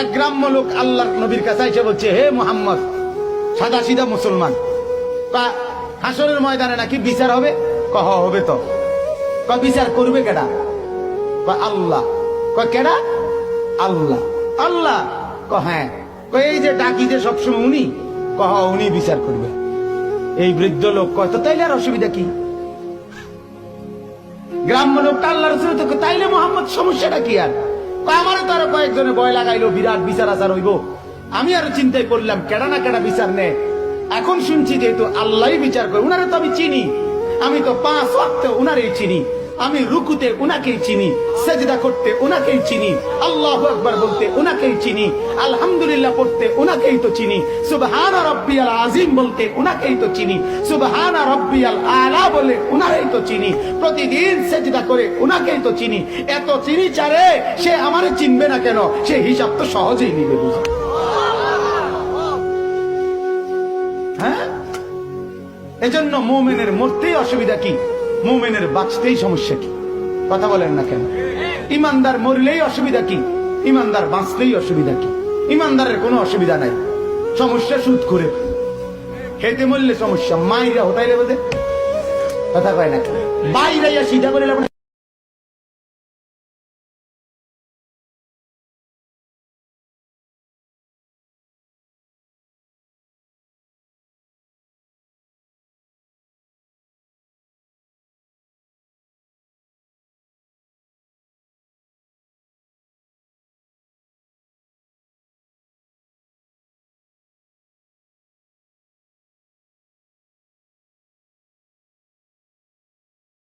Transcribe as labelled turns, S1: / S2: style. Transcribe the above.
S1: এক গ্রাম্য লোক আল্লাহর নবীর কাছে এসে বলছে, হে মুহাম্মদ, সাদা সিধা মুসলমান, হাসরের ময়দানে নাকি বিচার হবে? হবে তো। বিচার করবে কেডা? আল্লাহ। কেডা? আল্লাহ। আল্লাহ? হ্যাঁ। এই যে ডাকি যে সবসময় উনি? উনি বিচার করবে। এই বৃদ্ধ লোক কয়, তো তাইলে আর অসুবিধা কি? গ্রাম্য লোকটা আল্লাহ রসুল তো, তাইলে মোহাম্মদ সমস্যাটা কি? আর আমারও তো আরো কয়েকজনে ভয় লাগাইলো, বিরাট বিচার আচার হইব। আমি আরো চিন্তায় করলাম কেডা না কেডা বিচার নেয়। এখন শুনছি যেহেতু আল্লাহ বিচার করে, উনারে তো আমি চিনি, আমি তো 5 ওয়াক্ত উনারেই চিনি, আমি রুকুতে উনাকেই চিনি, সেজদা করতে উনাকেই চিনি, আল্লাহু আকবার বলতে উনাকেই চিনি, আলহামদুলিল্লাহ পড়তে উনাকেই তো চিনি, সুবহানা রাব্বিয়াল আযীম বলতে উনাকেই তো চিনি, সুবহানা রাব্বিয়াল আলা বলে উনাকেই তো চিনি, প্রতিদিন সেজদা করে উনাকেই তো চিনি। এত চিনি চারে, সে আমারে চিনবে না কেন? সে হিসাব তো সহজেই নিবে। বুঝা? হ্যাঁ, এজন্য মুমিনের মরতেই অসুবিধা কি? মুমিনের বাঁচতেই সমস্যা কি? কথা বলেন না কেন? ইমানদার মরলেই অসুবিধা কি? ইমানদার বাঁচলেই অসুবিধা কি? ইমানদারের কোনো অসুবিধা নাই। সমস্যা সুদ করে খেতে মরলে সমস্যা, মাইরা হোটাইলে বোধে কথা কয় না, বাইরে সিধা করে